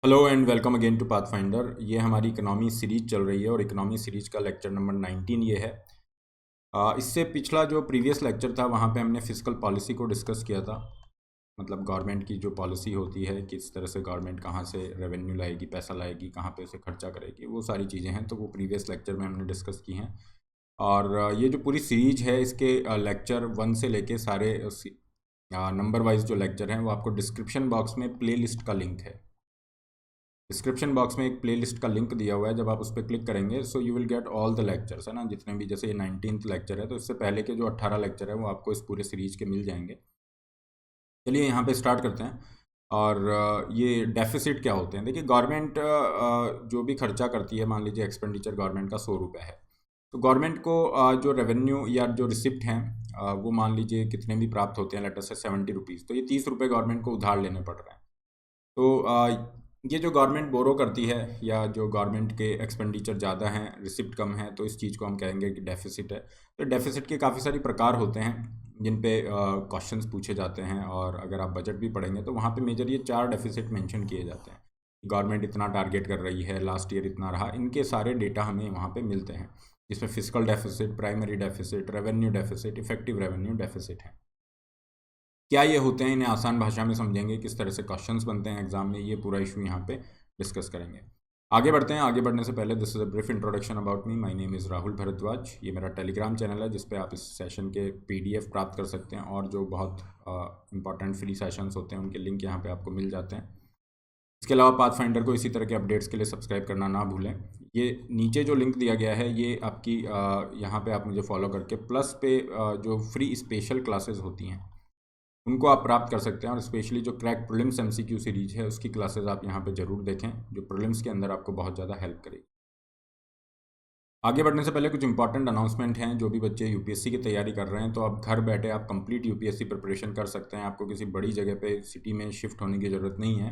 Hello and welcome again to Pathfinder. ये हमारी economy series चल रही है और इकोनॉमी सीरीज का लेक्चर नंबर 19 ये है। इससे पिछला जो प्रीवियस लेक्चर था वहाँ पे हमने फिस्कल पॉलिसी को डिस्कस किया था। मतलब गवर्नमेंट की जो पॉलिसी होती है, किस तरह से गवर्नमेंट कहाँ से रेवेन्यू लाएगी, पैसा लाएगी, कहाँ पे उसे खर्चा करेगी, वो सारी चीज़ें हैं। तो वो प्रीवियस लेक्चर में हमने डिस्कस की हैं। और ये जो पूरी सीरीज है इसके लेक्चर 1 से लेके सारे नंबर वाइज जो लेक्चर हैं वो आपको डिस्क्रिप्शन बॉक्स में प्ले लिस्ट का लिंक है। डिस्क्रिप्शन बॉक्स में एक प्लेलिस्ट का लिंक दिया हुआ है। जब आप उस पर क्लिक करेंगे so you will get all the lectures, है ना, जितने भी। जैसे ये 19th लेक्चर है तो इससे पहले के जो 18 लेक्चर है वो आपको इस पूरे सीरीज के मिल जाएंगे। चलिए यहाँ पे स्टार्ट करते हैं। और ये डेफिसिट क्या होते हैं। देखिए गवर्नमेंट जो भी खर्चा करती है, मान लीजिए एक्सपेंडिचर गवर्नमेंट का 100 रुपये है, तो गवर्नमेंट को जो रेवेन्यू या जो रिसिप्ट हैं वो मान लीजिए कितने भी प्राप्त होते हैं, लेटर से 70 रुपीज़, तो ये 30 रुपये गवर्नमेंट को उधार लेने पड़ रहे हैं। तो ये जो गवर्नमेंट बोरो करती है या जो गवर्नमेंट के एक्सपेंडिचर ज़्यादा हैं, रिसिप्ट कम है, तो इस चीज़ को हम कहेंगे कि डेफिसिट है। तो डेफिसिट के काफ़ी सारी प्रकार होते हैं जिन पे क्वेश्चंस पूछे जाते हैं। और अगर आप बजट भी पढ़ेंगे तो वहाँ पे मेजर ये 4 डेफिसिट मेंशन किए जाते हैं। गवर्नमेंट इतना टारगेट कर रही है, लास्ट ईयर इतना रहा, इनके सारे डेटा हमें वहाँ पे मिलते हैं, जिसमें physical deficit, primary deficit, revenue deficit, effective revenue deficit है। क्या ये होते हैं, इन्हें आसान भाषा में समझेंगे, किस तरह से क्वेश्चंस बनते हैं एग्जाम में, ये पूरा इशू यहाँ पे डिस्कस करेंगे। आगे बढ़ते हैं। आगे बढ़ने से पहले this is a brief introduction about me. My name is Rahul Bharadwaj. ये मेरा टेलीग्राम चैनल है जिस पे आप इस सेशन के PDF प्राप्त कर सकते हैं, और जो बहुत इंपॉर्टेंट फ्री सेशंस होते हैं उनके लिंक यहाँ पे आपको मिल जाते हैं। इसके अलावा पाथफाइंडर को इसी तरह के अपडेट्स के लिए सब्सक्राइब करना ना भूलें। ये नीचे जो लिंक दिया गया है ये आपकी यहाँ पे आप मुझे फॉलो करके प्लस पे जो फ्री स्पेशल क्लासेस होती हैं उनको आप प्राप्त कर सकते हैं। और स्पेशली जो क्रैक प्रीलिम्स MCQ सीरीज है उसकी क्लासेस आप यहाँ पे ज़रूर देखें, जो प्रीलिम्स के अंदर आपको बहुत ज़्यादा हेल्प करेगी। आगे बढ़ने से पहले कुछ इंपॉर्टेंट अनाउंसमेंट हैं। जो भी बच्चे UPSC की तैयारी कर रहे हैं तो आप घर बैठे आप कंप्लीट UPSC प्रिपरेशन कर सकते हैं। आपको किसी बड़ी जगह पे सिटी में शिफ्ट होने की ज़रूरत नहीं है,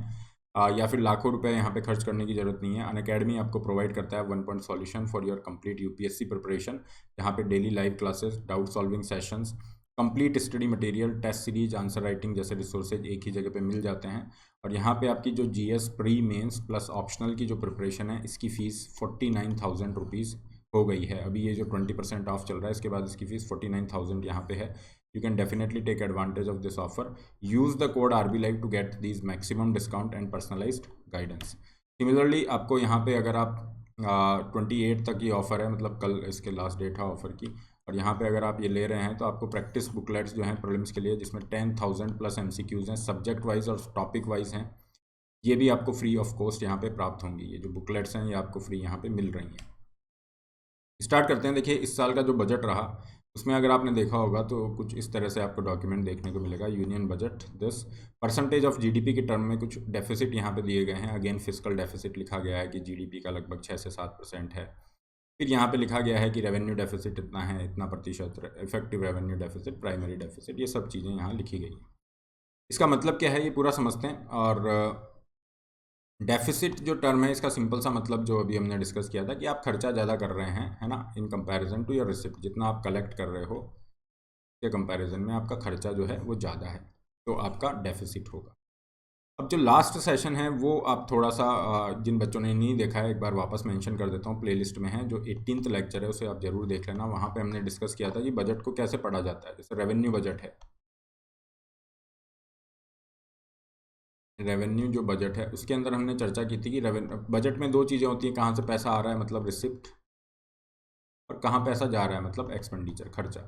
या फिर लाखों रुपए यहाँ पे खर्च करने की ज़रूरत नहीं है। अनअकैडमी आपको प्रोवाइड करता है 1 point solution for your complete UPSC preparation, जहाँ पे daily live classes, doubt solving sessions, complete study material, test series, answer writing जैसे रिसोर्सेज एक ही जगह पे मिल जाते हैं। और यहाँ पे आपकी जो GS pre mains plus optional की जो प्रिपरेशन है इसकी फ़ीस 49,000 रुपीज़ हो गई है। अभी ये जो 20% ऑफ चल रहा है इसके बाद इसकी फ़ीस 49,000 यहाँ पे है। You can definitely take advantage of this offer. Use the code RB Live to get these maximum discount and personalised guidance. Similarly आपको यहाँ पे अगर आप 28 तक ये ऑफ़र है, मतलब कल इसके लास्ट डेट है ऑफ़र की, और यहाँ पे अगर आप ये ले रहे हैं तो आपको प्रैक्टिस बुकलेट्स जो हैं प्रीलिम्स के लिए, जिसमें 10,000 प्लस MCQs हैं, सब्जेक्ट वाइज और टॉपिक वाइज हैं, ये भी आपको फ्री ऑफ कॉस्ट यहाँ पे प्राप्त होंगी। ये जो बुकलेट्स हैं ये आपको फ्री यहाँ पे मिल रही हैं। स्टार्ट करते हैं। देखिए इस साल का जो बजट रहा उसमें अगर आपने देखा होगा तो कुछ इस तरह से आपको डॉक्यूमेंट देखने को मिलेगा। यूनियन बजट 10% ऑफ GDP के टर्म में कुछ डेफिसिट यहाँ पे दिए गए हैं। अगेन फिजिकल डेफिसिट लिखा गया है कि GDP का लगभग 6 से 7% है। फिर यहाँ पे लिखा गया है कि रेवेन्यू डेफिसिट इतना है, इतना प्रतिशत, effective revenue deficit, primary deficit, ये सब चीज़ें यहाँ लिखी गई हैं। इसका मतलब क्या है ये पूरा समझते हैं। और डेफिसिट जो टर्म है इसका सिंपल सा मतलब जो अभी हमने डिस्कस किया था कि आप खर्चा ज़्यादा कर रहे हैं, है ना, in comparison to your receipt. जितना आप कलेक्ट कर रहे हो के कंपैरिजन में आपका खर्चा जो है वो ज़्यादा है, तो आपका डेफिसिट होगा। अब जो लास्ट सेशन है वो आप थोड़ा सा जिन बच्चों ने नहीं देखा है एक बार वापस मेंशन कर देता हूँ, प्लेलिस्ट में है। जो 18th लेक्चर है उसे आप ज़रूर देख लेना। वहाँ पे हमने डिस्कस किया था कि बजट को कैसे पढ़ा जाता है। जैसे रेवेन्यू बजट है, रेवेन्यू जो बजट है उसके अंदर हमने चर्चा की थी कि बजट में दो चीज़ें होती हैं, कहाँ से पैसा आ रहा है मतलब रिसिप्ट, और कहाँ पैसा जा रहा है मतलब एक्सपेंडिचर, खर्चा।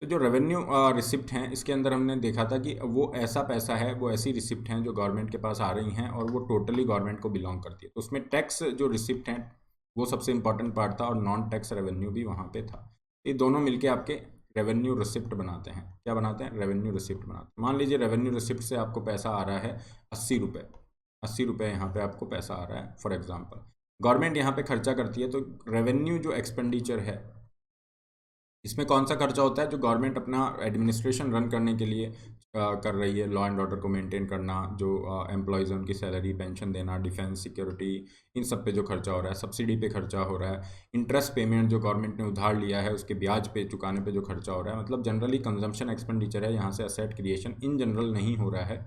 तो जो रेवेन्यू रिसिप्ट हैं इसके अंदर हमने देखा था कि वो ऐसा पैसा है, वो ऐसी रिसिप्ट हैं जो गवर्नमेंट के पास आ रही हैं और वो टोटली गवर्नमेंट को बिलोंग करती है। तो उसमें टैक्स जो रिसिप्ट हैं वो सबसे इंपॉर्टेंट पार्ट था, और नॉन टैक्स रेवेन्यू भी वहाँ पे था। ये दोनों मिलके आपके रेवेन्यू रिसिप्ट बनाते हैं। क्या बनाते हैं? रेवेन्यू रिसिप्ट बनाते हैं। मान लीजिए रेवेन्यू रिसिप्ट से आपको पैसा आ रहा है 80 रुपये, 80 रुपये यहाँ पे आपको पैसा आ रहा है फॉर एग्जाम्पल। गवर्नमेंट यहाँ पे खर्चा करती है, तो रेवेन्यू जो एक्सपेंडिचर है इसमें कौन सा खर्चा होता है? जो गवर्नमेंट अपना एडमिनिस्ट्रेशन रन करने के लिए कर रही है, लॉ एंड ऑर्डर को मेंटेन करना, जो एम्प्लॉयज़ हैं उनकी सैलरी, पेंशन देना, डिफेंस, सिक्योरिटी, इन सब पे जो खर्चा हो रहा है, सब्सिडी पे खर्चा हो रहा है, इंटरेस्ट पेमेंट जो गवर्नमेंट ने उधार लिया है उसके ब्याज पे चुकाने पे जो खर्चा हो रहा है, मतलब जनरली कंजम्पशन एक्सपेंडिचर है। यहाँ से असेट क्रिएशन इन जनरल नहीं हो रहा है।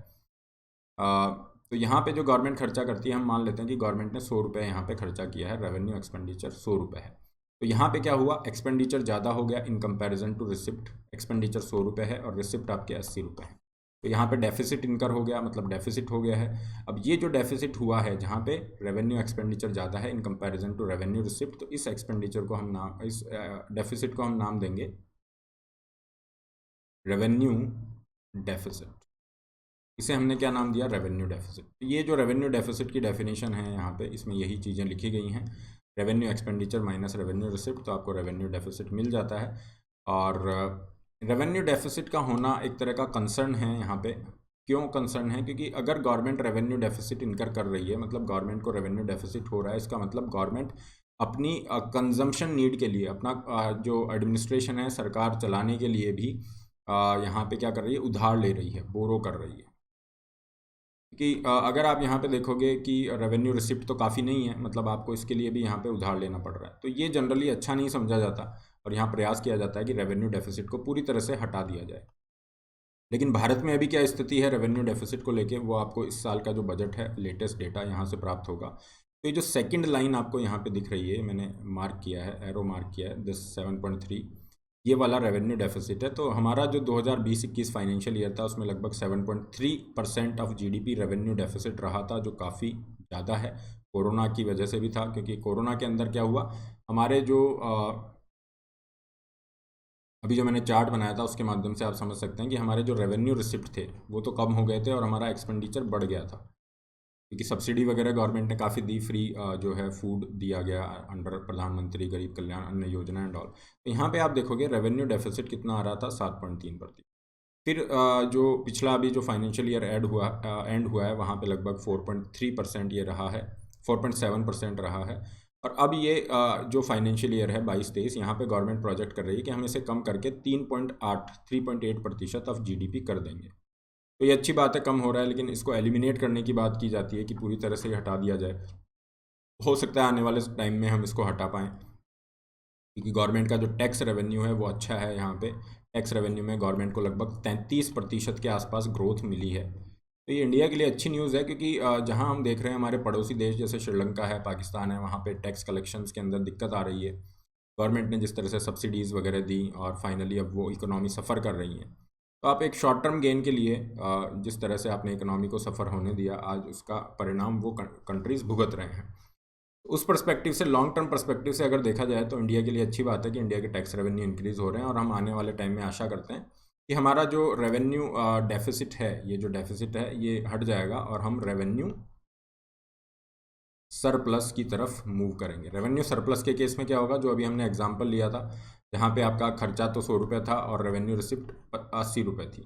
तो यहाँ पे जो गवर्नमेंट खर्चा करती है, हम मान लेते हैं कि गवर्नमेंट ने 100 रुपये यहाँ पे खर्चा किया है, रेवेन्यू एक्सपेंडिचर 100 रुपये है। तो यहाँ पे क्या हुआ, एक्सपेंडिचर ज़्यादा हो गया in comparison to receipt. Expenditure 100 रुपये है और रिसिप्ट आपके 80 रुपये है। तो यहाँ पे डेफिसिट इनकर हो गया, मतलब डेफिसिट हो गया है। अब ये जो डेफिसिट हुआ है जहाँ पे रेवेन्यू एक्सपेंडिचर ज़्यादा है in comparison to revenue receipt, तो इस एक्सपेंडिचर को हम नाम, इस डेफिसिट को हम नाम देंगे रेवेन्यू डेफिसिट। इसे हमने क्या नाम दिया, रेवेन्यू डेफिसिट। तो ये जो रेवेन्यू डेफिसिट की डेफिनेशन है यहाँ पे, इसमें यही चीज़ें लिखी गई हैं, revenue expenditure minus revenue receipt, तो आपको रेवेन्यू डेफिसिट मिल जाता है। और रेवेन्यू डेफिसिट का होना एक तरह का कंसर्न है यहाँ पे। क्यों कंसर्न है, क्योंकि अगर गवर्नमेंट रेवेन्यू डेफिसिट इनकर कर रही है, मतलब गवर्नमेंट को रेवेन्यू डेफिसिट हो रहा है, इसका मतलब गवर्नमेंट अपनी कंजम्पशन नीड के लिए, अपना जो एडमिनिस्ट्रेशन है सरकार चलाने के लिए भी यहाँ पे क्या कर रही है, उधार ले रही है, बोरो कर रही है। कि अगर आप यहाँ पे देखोगे कि रेवेन्यू रिसिप्ट तो काफ़ी नहीं है, मतलब आपको इसके लिए भी यहाँ पे उधार लेना पड़ रहा है, तो ये जनरली अच्छा नहीं समझा जाता और यहाँ प्रयास किया जाता है कि रेवेन्यू डेफिसिट को पूरी तरह से हटा दिया जाए। लेकिन भारत में अभी क्या स्थिति है रेवेन्यू डेफिसिट को लेके, वो आपको इस साल का जो बजट है लेटेस्ट डेटा यहाँ से प्राप्त होगा। तो ये जो सेकंड लाइन आपको यहाँ पे दिख रही है, मैंने मार्क किया है, एरो मार्क किया है, दिस 7.3, ये वाला रेवेन्यू डेफिसिट है। तो हमारा जो 2020-21 फाइनेंशियल ईयर था उसमें लगभग 7.3% ऑफ जीडीपी रेवेन्यू डेफिसिट रहा था, जो काफ़ी ज़्यादा है। कोरोना की वजह से भी था, क्योंकि कोरोना के अंदर क्या हुआ, हमारे जो अभी जो मैंने चार्ट बनाया था उसके माध्यम से आप समझ सकते हैं कि हमारे जो रेवेन्यू रिसिप्ट थे वो तो कम हो गए थे और हमारा एक्सपेंडिचर बढ़ गया था, क्योंकि सब्सिडी वगैरह गवर्नमेंट ने काफ़ी दी, फ्री जो है फूड दिया गया अंडर प्रधानमंत्री गरीब कल्याण अन्न योजना एंड ऑल। तो यहाँ पे आप देखोगे रेवेन्यू डेफिसिट कितना आ रहा था, 7.3%। फिर जो पिछला अभी जो फाइनेंशियल ईयर एंड हुआ है वहाँ पे लगभग 4.3% ये रहा है, 4.7% रहा है। और अब ये जो फाइनेंशियल ईयर है 22-23, यहाँ पे गवर्नमेंट प्रोजेक्ट कर रही है कि हम इसे कम करके 3.8% ऑफ जीडीपी कर देंगे। तो ये अच्छी बात है, कम हो रहा है, लेकिन इसको एलिमिनेट करने की बात की जाती है कि पूरी तरह से हटा दिया जाए। हो सकता है आने वाले टाइम में हम इसको हटा पाएँ, क्योंकि गवर्नमेंट का जो टैक्स रेवेन्यू है वो अच्छा है। यहाँ पे टैक्स रेवेन्यू में गवर्नमेंट को लगभग 33% के आसपास ग्रोथ मिली है। तो ये इंडिया के लिए अच्छी न्यूज़ है, क्योंकि जहाँ हम देख रहे हैं हमारे पड़ोसी देश जैसे श्रीलंका है, पाकिस्तान है, वहाँ पे टैक्स कलेक्शंस के अंदर दिक्कत आ रही है। गवर्नमेंट ने जिस तरह से सब्सिडीज़ वगैरह दी और फाइनली अब वो इकोनॉमी सफ़र कर रही है। तो आप एक शॉर्ट टर्म गेन के लिए जिस तरह से आपने इकोनॉमी को सफ़र होने दिया, आज उसका परिणाम वो कंट्रीज़ भुगत रहे हैं। उस पर्सपेक्टिव से, लॉन्ग टर्म पर्सपेक्टिव से अगर देखा जाए तो इंडिया के लिए अच्छी बात है कि इंडिया के टैक्स रेवेन्यू इंक्रीज़ हो रहे हैं और हम आने वाले टाइम में आशा करते हैं कि हमारा जो रेवेन्यू डेफिसिट है, ये जो डेफिसिट है ये हट जाएगा और हम रेवेन्यू सरप्लस की तरफ मूव करेंगे। रेवेन्यू सरप्लस के केस में क्या होगा, जो अभी हमने एग्जांपल लिया था, जहाँ पे आपका खर्चा तो 100 रुपये था और रेवेन्यू रिसिप्ट 80 रुपये थी,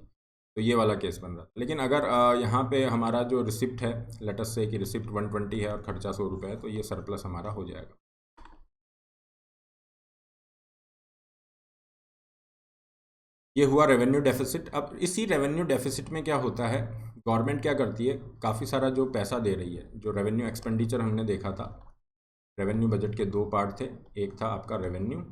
तो ये वाला केस बन रहा था। लेकिन अगर यहाँ पे हमारा जो रिसिप्ट है, लेटस से कि रिसिप्ट 120 है और खर्चा 100 रुपये है, तो ये सरप्लस हमारा हो जाएगा। ये हुआ रेवेन्यू डेफिसिट। अब इसी रेवेन्यू डेफिसिट में क्या होता है, गवर्नमेंट क्या करती है, काफ़ी सारा जो पैसा दे रही है, जो रेवेन्यू एक्सपेंडिचर हमने देखा था, रेवेन्यू बजट के दो पार्ट थे। एक था आपका रेवेन्यू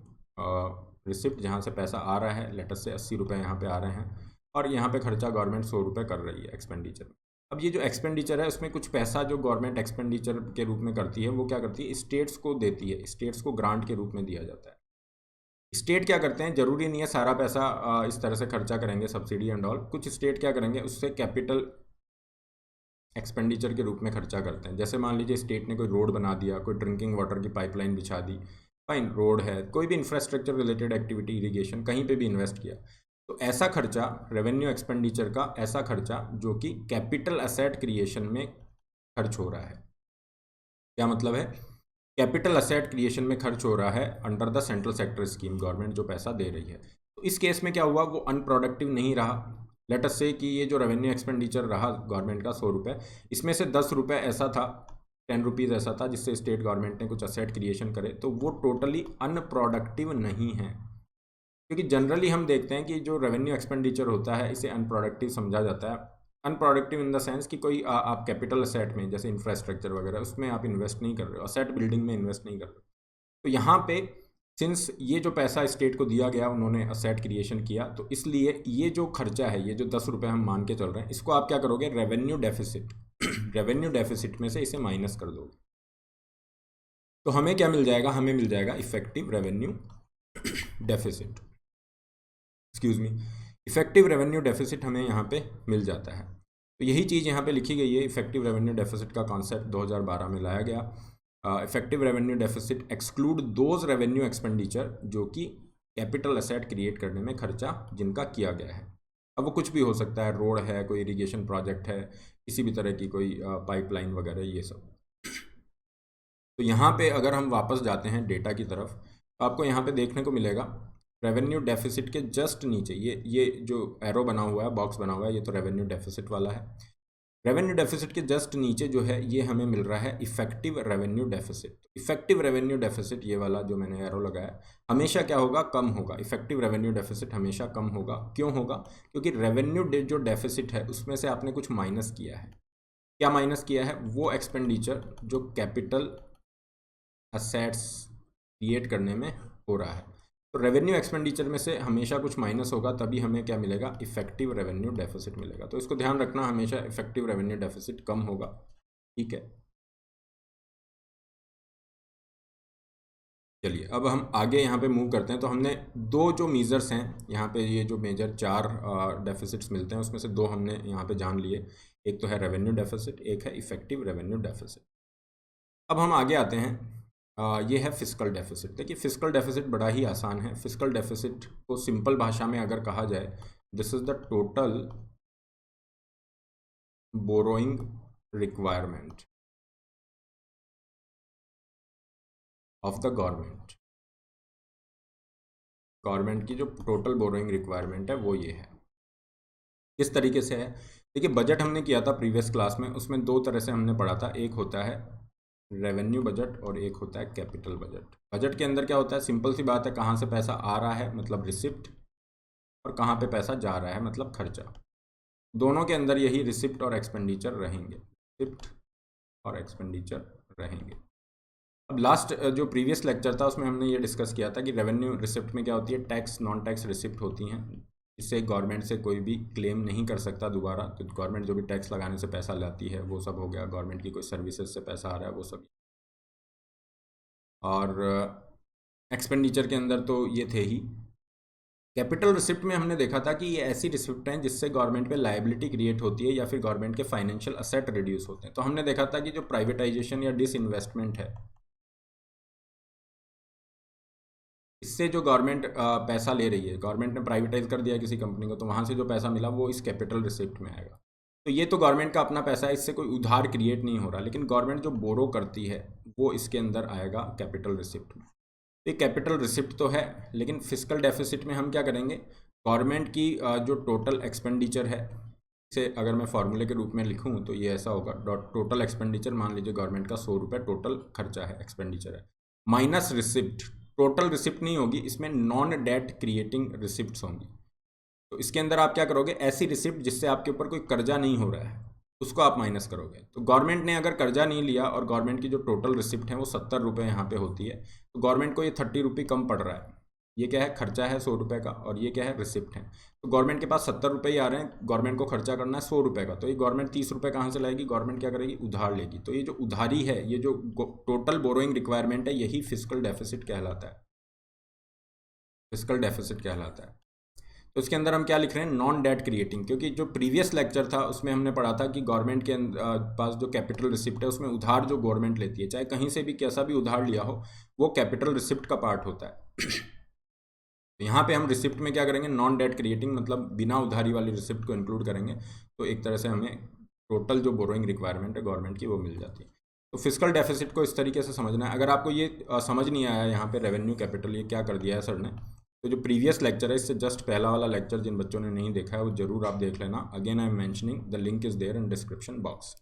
रिसिप्ट, जहाँ से पैसा आ रहा है, लेटस से 80 रुपये यहाँ पे आ रहे हैं, और यहाँ पे खर्चा गवर्नमेंट 100 रुपये कर रही है एक्सपेंडिचर में। अब ये जो एक्सपेंडिचर है उसमें कुछ पैसा जो गवर्नमेंट एक्सपेंडिचर के रूप में करती है, वो क्या करती है, स्टेट्स को देती है, स्टेट्स को ग्रांट के रूप में दिया जाता है। स्टेट क्या करते हैं, ज़रूरी नहीं है सारा पैसा इस तरह से खर्चा करेंगे, सब्सिडी एंड ऑल। कुछ स्टेट क्या करेंगे, उससे कैपिटल एक्सपेंडिचर के रूप में खर्चा करते हैं। जैसे मान लीजिए स्टेट ने कोई रोड बना दिया, कोई ड्रिंकिंग वाटर की पाइपलाइन बिछा दी, फाइन, रोड है, कोई भी इंफ्रास्ट्रक्चर रिलेटेड एक्टिविटी, इरिगेशन, कहीं पे भी इन्वेस्ट किया, तो ऐसा खर्चा, रेवेन्यू एक्सपेंडिचर का ऐसा खर्चा जो कि कैपिटल एसेट क्रिएशन में खर्च हो रहा है। क्या मतलब है, कैपिटल एसेट क्रिएशन में खर्च हो रहा है under the central sector scheme, government जो पैसा दे रही है। तो इस केस में क्या हुआ, वो अनप्रोडक्टिव नहीं रहा। लेट अस से कि ये जो रेवेन्यू एक्सपेंडिचर रहा गवर्नमेंट का 100 रुपये, इसमें से 10 रुपये ऐसा था, 10 रुपीज़ ऐसा था जिससे स्टेट गवर्नमेंट ने कुछ एसेट क्रिएशन करे, तो वो टोटली अनप्रोडक्टिव नहीं है। क्योंकि जनरली हम देखते हैं कि जो रेवेन्यू एक्सपेंडिचर होता है इसे अनप्रोडक्टिव समझा जाता है। अनप्रोडक्टिव इन द सेंस कि कोई आप कैपिटल असेट में, जैसे इंफ्रास्ट्रक्चर वगैरह, उसमें आप इन्वेस्ट नहीं कर रहे हो, असेट बिल्डिंग में इन्वेस्ट नहीं कर रहे हो। तो यहाँ पे सिंस ये जो पैसा स्टेट को दिया गया, उन्होंने असेट क्रिएशन किया, तो इसलिए ये जो खर्चा है, ये जो 10 रुपये हम मान के चल रहे हैं, इसको आप क्या करोगे, रेवेन्यू डेफिसिट रेवेन्यू डेफिसिट में से इसे माइनस कर दोगे तो हमें क्या मिल जाएगा, हमें मिल जाएगा effective revenue deficit, excuse me, effective revenue deficit हमें यहाँ पे मिल जाता है। तो यही चीज़ यहाँ पे लिखी गई है, इफेक्टिव रेवेन्यू डेफिसिट का कॉन्सेप्ट 2012 में लाया गया। Effective revenue deficit exclude those revenue expenditure जो कि कैपिटल असेट क्रिएट करने में खर्चा जिनका किया गया है। अब वो कुछ भी हो सकता है, रोड है, कोई इरिगेशन प्रोजेक्ट है, किसी भी तरह की कोई पाइपलाइन वगैरह, ये सब। तो यहाँ पे अगर हम वापस जाते हैं डेटा की तरफ तो आपको यहाँ पे देखने को मिलेगा रेवेन्यू डेफिसिट के जस्ट नीचे ये जो एरो बना हुआ है, बॉक्स बना हुआ है, ये तो रेवेन्यू डेफिसिट वाला है। रेवेन्यू डेफिसिट के जस्ट नीचे जो है ये हमें मिल रहा है effective revenue deficit. Effective revenue deficit, ये वाला जो मैंने एरो लगाया, हमेशा क्या होगा, कम होगा। इफेक्टिव रेवेन्यू डेफिसिट हमेशा कम होगा। क्यों होगा? क्योंकि रेवेन्यू जो डेफिसिट है उसमें से आपने कुछ माइनस किया है। क्या माइनस किया है? वो एक्सपेंडिचर जो कैपिटल असेट्स क्रिएट करने में हो रहा है। तो रेवेन्यू एक्सपेंडिचर में से हमेशा कुछ माइनस होगा, तभी हमें क्या मिलेगा, इफेक्टिव रेवेन्यू डेफिसिट मिलेगा। तो इसको ध्यान रखना, हमेशा इफेक्टिव रेवेन्यू डेफिसिट कम होगा, ठीक है। चलिए अब हम आगे यहाँ पे मूव करते हैं। तो हमने दो जो मेजर्स हैं यहाँ पे, ये जो मेजर 4 डेफिसिट्स मिलते हैं उसमें से 2 हमने यहाँ पे जान लिए। एक तो है रेवेन्यू डेफिसिट, एक है इफेक्टिव रेवेन्यू डेफिसिट। अब हम आगे आते हैं, ये है फिस्कल डेफिसिट। देखिए फिस्कल डेफिसिट बड़ा ही आसान है। फिस्कल डेफिसिट को सिंपल भाषा में अगर कहा जाए, this is the total borrowing requirement of the government. Government की जो टोटल बोरोइंग रिक्वायरमेंट है वो ये है। किस तरीके से है? देखिए बजट हमने किया था प्रीवियस क्लास में, उसमें 2 तरह से हमने पढ़ा था। एक होता है रेवेन्यू बजट और एक होता है कैपिटल बजट। बजट के अंदर क्या होता है, सिंपल सी बात है, कहाँ से पैसा आ रहा है मतलब रिसिप्ट, और कहाँ पे पैसा जा रहा है मतलब खर्चा। दोनों के अंदर यही रिसिप्ट और एक्सपेंडिचर रहेंगे, रिसिप्ट और एक्सपेंडिचर रहेंगे। अब लास्ट जो प्रीवियस लेक्चर था उसमें हमने ये डिस्कस किया था कि रेवेन्यू रिसिप्ट में क्या होती है, टैक्स नॉन टैक्स रिसिप्ट होती हैं। इससे गवर्नमेंट से कोई भी क्लेम नहीं कर सकता दोबारा। तो गवर्नमेंट जो भी टैक्स लगाने से पैसा लाती है वो सब हो गया, गवर्नमेंट की कोई सर्विसेज से पैसा आ रहा है वो सब। और एक्सपेंडिचर के अंदर तो ये थे ही। कैपिटल रिसिप्ट में हमने देखा था कि ये ऐसी रिसिप्ट हैं जिससे गवर्नमेंट पे लायबिलिटी क्रिएट होती है या फिर गवर्नमेंट के फाइनेंशियल असेट रिड्यूस होते हैं। तो हमने देखा था कि जो प्राइवेटाइजेशन या डिसइन्वेस्टमेंट है, इससे जो गवर्नमेंट पैसा ले रही है, गवर्नमेंट ने प्राइवेटाइज कर दिया किसी कंपनी को, तो वहाँ से जो पैसा मिला वो इस कैपिटल रिसिप्ट में आएगा। तो ये तो गवर्नमेंट का अपना पैसा है, इससे कोई उधार क्रिएट नहीं हो रहा, लेकिन गवर्नमेंट जो बोरो करती है वो इसके अंदर आएगा कैपिटल रिसिप्ट में। तो ये कैपिटल रिसिप्ट तो है, लेकिन फिस्कल डेफिसिट में हम क्या करेंगे, गवर्नमेंट की जो टोटल एक्सपेंडिचर है, इसे अगर मैं फॉर्मूले के रूप में लिखूं तो ये ऐसा होगा, टोटल एक्सपेंडिचर, मान लीजिए गवर्नमेंट का 100 रुपये टोटल खर्चा है, एक्सपेंडिचर है, माइनस रिसिप्ट। टोटल रिसिप्ट नहीं होगी इसमें, नॉन डेट क्रिएटिंग रिसिप्ट्स होंगी। तो इसके अंदर आप क्या करोगे, ऐसी रिसिप्ट जिससे आपके ऊपर कोई कर्जा नहीं हो रहा है उसको आप माइनस करोगे। तो गवर्नमेंट ने अगर कर्जा नहीं लिया और गवर्नमेंट की जो टोटल रिसिप्ट है वो 70 रुपये यहाँ पे होती है, तो गवर्नमेंट को ये 30 रुपये कम पड़ रहा है। ये क्या है, खर्चा है 100 रुपये का, और ये क्या है, रिसिप्ट है। तो गवर्नमेंट के पास 70 रुपये ही आ रहे हैं, गवर्नमेंट को खर्चा करना है 100 रुपये का, तो ये गवर्नमेंट 30 रुपये कहाँ से लाएगी, गवर्नमेंट क्या करेगी, उधार लेगी। तो ये जो उधारी है, ये जो टोटल बोरोइंग रिक्वायरमेंट है, यही फिस्कल डेफिसिट कहलाता है, फिस्कल डेफिसिट कहलाता है। तो इसके अंदर हम क्या लिख रहे हैं, नॉन डेट क्रिएटिंग। क्योंकि जो प्रीवियस लेक्चर था उसमें हमने पढ़ा था कि गवर्नमेंट के पास जो कैपिटल रिसिप्ट है उसमें उधार जो गवर्नमेंट लेती है, चाहे कहीं से भी कैसा भी उधार लिया हो, वो कैपिटल रिसिप्ट का पार्ट होता है। तो यहाँ पे हम रिसिप्ट में क्या करेंगे, नॉन डेट क्रिएटिंग, मतलब बिना उधारी वाली रिसिप्ट को इंक्लूड करेंगे। तो एक तरह से हमें टोटल जो बोरोइंग रिक्वायरमेंट है गवर्नमेंट की वो मिल जाती है। तो फिस्कल डेफिसिट को इस तरीके से समझना है। अगर आपको ये समझ नहीं आया यहाँ पे रेवेन्यू कैपिटल ये क्या कर दिया है सर ने, तो जो प्रीवियस लेक्चर है इससे जस्ट पहला वाला लेक्चर जिन बच्चों ने नहीं देखा है वो जरूर आप देख लेना। Again I am mentioning, the link is there in description box.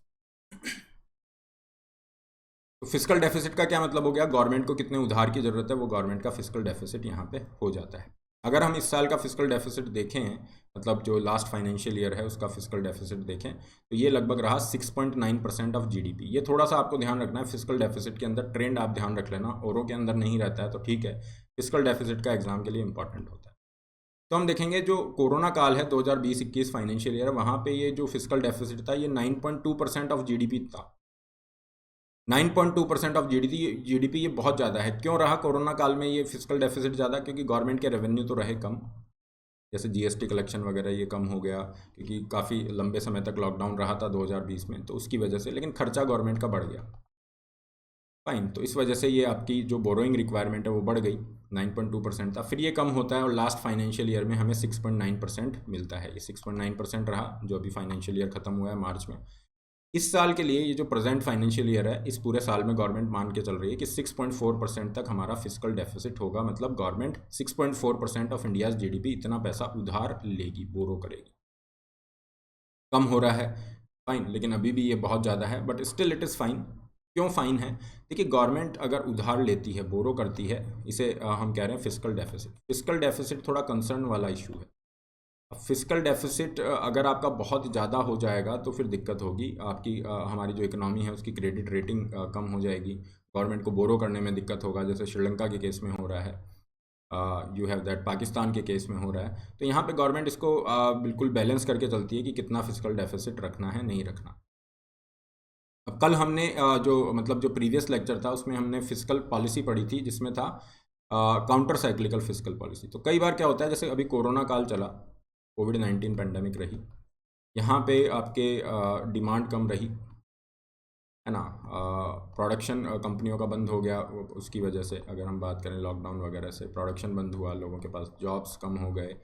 तो फिस्कल डेफिसिट का क्या मतलब हो गया, गवर्नमेंट को कितने उधार की जरूरत है वो गवर्नमेंट का फिस्कल डेफिसिट यहाँ पे हो जाता है। अगर हम इस साल का फिस्कल डेफिसिट देखें, मतलब जो लास्ट फाइनेंशियल ईयर है उसका फिस्कल डेफिसिट देखें, तो ये लगभग रहा 6.9% ऑफ जीडीपी। ये थोड़ा सा आपको ध्यान रखना है, फिस्कल डेफिसिट के अंदर ट्रेंड आप ध्यान रख लेना, औरों के अंदर नहीं रहता है तो ठीक है, फिस्कल डेफिसिट का एग्जाम के लिए इंपॉर्टेंट होता है। तो हम देखेंगे जो कोरोना काल है 2020-21 फाइनेंशियल ईयर, वहाँ पे ये जो फिस्कल डेफिसिट था ये 9.2% ऑफ जीडीपी था। 9.2% ऑफ जीडीपी ये बहुत ज़्यादा है। क्यों रहा कोरोना काल में ये फिस्कल डेफिसिट ज़्यादा? क्योंकि गवर्नमेंट के रेवेन्यू तो रहे कम, जैसे जीएसटी कलेक्शन वगैरह ये कम हो गया क्योंकि काफ़ी लंबे समय तक लॉकडाउन रहा था 2020 में, तो उसकी वजह से, लेकिन खर्चा गवर्नमेंट का बढ़ गया। फाइन, तो इस वजह से ये आपकी जो बोरोइंग रिक्वायरमेंट है वो बढ़ गई, 9.2% था, फिर ये कम होता है और लास्ट फाइनेंशियल ईयर में हमें 6.9% मिलता है। ये 6.9% रहा जो अभी फाइनेंशियल ईयर ख़त्म हुआ है मार्च में। इस साल के लिए ये जो प्रेजेंट फाइनेंशियल ईयर है, इस पूरे साल में गवर्नमेंट मान के चल रही है कि 6.4% तक हमारा फिस्कल डेफिसिट होगा, मतलब गवर्नमेंट 6.4% ऑफ इंडियाज जीडीपी इतना पैसा उधार लेगी, बोरो करेगी। कम हो रहा है, फाइन, लेकिन अभी भी ये बहुत ज़्यादा है, but still it is fine. क्यों फाइन है? देखिए, गवर्नमेंट अगर उधार लेती है, बोरो करती है, इसे हम कह रहे हैं फिस्कल डेफिसिट। फिस्कल डेफिसिट थोड़ा कंसर्न वाला इशू है। अब फिस्कल डेफिसिट अगर आपका बहुत ज़्यादा हो जाएगा तो फिर दिक्कत होगी आपकी, हमारी जो इकोनॉमी है उसकी क्रेडिट रेटिंग कम हो जाएगी, गवर्नमेंट को बोरो करने में दिक्कत होगा, जैसे श्रीलंका के केस में हो रहा है, यू हैव दैट, पाकिस्तान के केस में हो रहा है। तो यहाँ पे गवर्नमेंट इसको बिल्कुल बैलेंस करके चलती है कि कितना फिस्कल डेफिसिट रखना है, नहीं रखना। अब कल हमने जो मतलब जो प्रीवियस लेक्चर था उसमें हमने फिस्कल पॉलिसी पढ़ी थी, जिसमें था काउंटर साइक्लिकल फिस्कल पॉलिसी। तो कई बार क्या होता है, जैसे अभी कोरोना काल चला, कोविड-19 पेंडेमिक रही, यहाँ पे आपके डिमांड कम रही है ना, प्रोडक्शन कंपनियों का बंद हो गया, उसकी वजह से अगर हम बात करें लॉकडाउन वगैरह से प्रोडक्शन बंद हुआ, लोगों के पास जॉब्स कम हो गए,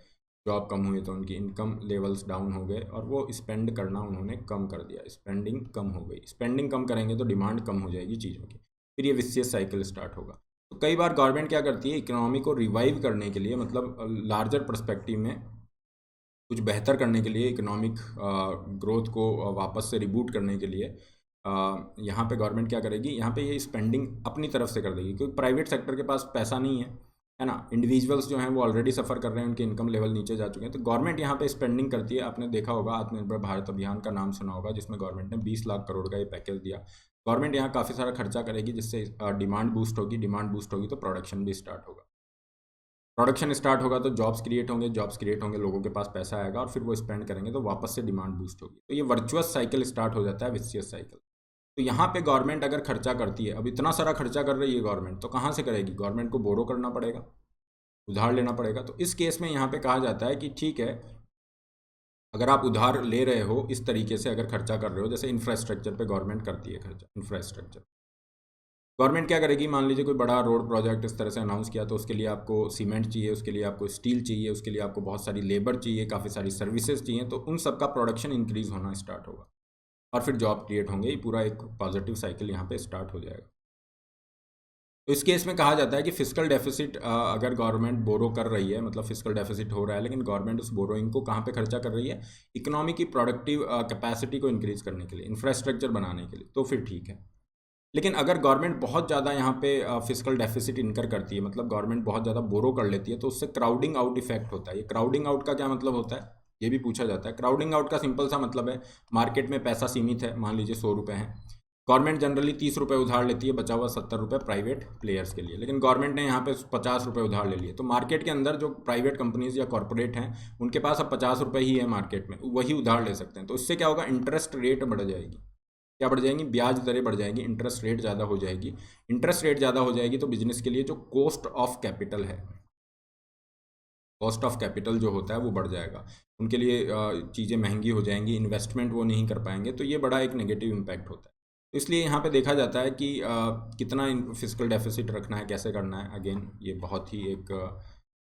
जॉब कम हुई तो उनकी इनकम लेवल्स डाउन हो गए और वो स्पेंड करना उन्होंने कम कर दिया, स्पेंडिंग कम हो गई। स्पेंडिंग कम करेंगे तो डिमांड कम हो जाएगी चीज़ों की, फिर ये विशियस साइकिल स्टार्ट होगा। तो कई बार गवर्नमेंट क्या करती है, इकोनॉमी को रिवाइव करने के लिए, मतलब लार्जर पर्सपेक्टिव में कुछ बेहतर करने के लिए, इकोनॉमिक ग्रोथ को वापस से रिबूट करने के लिए, यहाँ पे गवर्नमेंट क्या करेगी, यहाँ पे ये स्पेंडिंग अपनी तरफ से कर देगी, क्योंकि प्राइवेट सेक्टर के पास पैसा नहीं है ना, इंडिविजुअल्स जो हैं वो ऑलरेडी सफ़र कर रहे हैं, उनके इनकम लेवल नीचे जा चुके हैं, तो गवर्नमेंट यहाँ पे स्पेंडिंग करती है। आपने देखा होगा, आत्मनिर्भर भारत अभियान का नाम सुना होगा, जिसमें गवर्नमेंट ने 20 लाख करोड़ का ये पैकेज दिया। गवर्नमेंट यहाँ काफ़ी सारा खर्चा करेगी, जिससे डिमांड बूस्ट होगी, डिमांड बूस्ट होगी तो प्रोडक्शन भी स्टार्ट होगा, प्रोडक्शन स्टार्ट होगा तो जॉब्स क्रिएट होंगे, जॉब्स क्रिएट होंगे, लोगों के पास पैसा आएगा और फिर वो स्पेंड करेंगे तो वापस से डिमांड बूस्ट होगी, तो ये वर्चुअस साइकिल स्टार्ट हो जाता है, विशियस साइकिल। तो यहाँ पे गवर्नमेंट अगर खर्चा करती है, अब इतना सारा खर्चा कर रही है गवर्नमेंट, तो कहाँ से करेगी? गवर्नमेंट को बोरो करना पड़ेगा, उधार लेना पड़ेगा। तो इस केस में यहाँ पे कहा जाता है कि ठीक है, अगर आप उधार ले रहे हो, इस तरीके से अगर खर्चा कर रहे हो, जैसे इंफ्रास्ट्रक्चर पे गवर्नमेंट करती है खर्चा, इंफ्रास्ट्रक्चर गवर्नमेंट क्या करेगी, मान लीजिए कोई बड़ा रोड प्रोजेक्ट इस तरह से अनाउंस किया, तो उसके लिए आपको सीमेंट चाहिए, उसके लिए आपको स्टील चाहिए, उसके लिए आपको बहुत सारी लेबर चाहिए, काफ़ी सारी सर्विसेज चाहिए, तो उन सब का प्रोडक्शन इंक्रीज होना स्टार्ट होगा और फिर जॉब क्रिएट होंगे, ये पूरा एक पॉजिटिव साइकिल यहाँ पे स्टार्ट हो जाएगा। तो इस केस में कहा जाता है कि फिस्कल डेफिसिट अगर गवर्नमेंट बोरो कर रही है, मतलब फिस्कल डेफिसिट हो रहा है, लेकिन गवर्नमेंट उस बोरोइंग को कहाँ पे खर्चा कर रही है, इकोनॉमी की प्रोडक्टिव कैपेसिटी को इंक्रीज करने के लिए, इंफ्रास्ट्रक्चर बनाने के लिए, तो फिर ठीक है। लेकिन अगर गवर्नमेंट बहुत ज़्यादा यहाँ पे फिस्कल डेफिसिट इनकर करती है, मतलब गवर्नमेंट बहुत ज़्यादा बोरो कर लेती है, तो उससे क्राउडिंग आउट इफेक्ट होता है। ये क्राउडिंग आउट का क्या मतलब होता है, ये भी पूछा जाता है। क्राउडिंग आउट का सिंपल सा मतलब है, मार्केट में पैसा सीमित है, मान लीजिए 100 रुपये हैं, गवर्नमेंट जनरली 30 रुपये उधार लेती है, बचा हुआ 70 रुपये प्राइवेट प्लेयर्स के लिए, लेकिन गवर्नमेंट ने यहाँ पे 50 रुपये उधार ले लिए, तो मार्केट के अंदर जो प्राइवेट कंपनीज या कॉर्पोरेट हैं, उनके पास अब 50 रुपये ही है मार्केट में, वही उधार ले सकते हैं। तो इससे क्या होगा, इंटरेस्ट रेट बढ़ जाएगी, क्या बढ़ जाएंगी, ब्याज दरें बढ़ जाएंगी, इंटरेस्ट रेट ज़्यादा हो जाएगी। इंटरेस्ट रेट ज़्यादा हो जाएगी तो बिजनेस के लिए जो कॉस्ट ऑफ कैपिटल है, कॉस्ट ऑफ कैपिटल जो होता है वो बढ़ जाएगा, उनके लिए चीज़ें महंगी हो जाएंगी, इन्वेस्टमेंट वो नहीं कर पाएंगे, तो ये बड़ा एक नेगेटिव इम्पैक्ट होता है। तो इसलिए यहाँ पे देखा जाता है कि कितना फिस्कल डेफिसिट रखना है, कैसे करना है, अगेन ये बहुत ही एक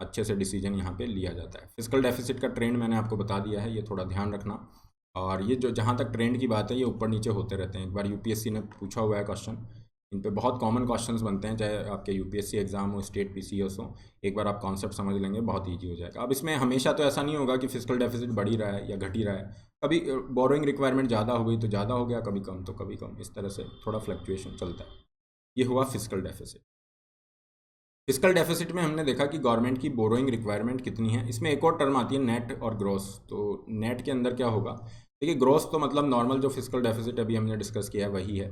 अच्छे से डिसीजन यहाँ पे लिया जाता है। फिस्कल डेफिसिट का ट्रेंड मैंने आपको बता दिया है, ये थोड़ा ध्यान रखना। और ये जो जहाँ तक ट्रेंड की बात है, ये ऊपर नीचे होते रहते हैं। एक बार यूपीएससी ने पूछा हुआ है क्वेश्चन, इन पे बहुत कॉमन क्वेश्चन्स बनते हैं, चाहे आपके यूपीएससी एग्जाम हो, स्टेट पीसीएस हो, एक बार आप कॉन्सेप्ट समझ लेंगे बहुत ईजी हो जाएगा। अब इसमें हमेशा तो ऐसा नहीं होगा कि फिस्कल डेफिसिट बढ़ ही रहा है या घट ही रहा है, कभी बोरोइंग रिक्वायरमेंट ज़्यादा हो गई तो ज़्यादा हो गया, कभी कम तो कभी कम, इस तरह से थोड़ा फ्लक्चुएशन चलता है। ये हुआ फिस्कल डेफिसिट। फिस्कल डेफिसिट में हमने देखा कि गवर्नमेंट की बोरोइंग रिक्वायरमेंट कितनी है। इसमें एक और टर्म आती है नेट और ग्रॉस। तो नेट के अंदर क्या होगा, देखिए ग्रॉस तो मतलब नॉर्मल जो फिस्कल डेफिसिट अभी हमने डिस्कस किया है वही है।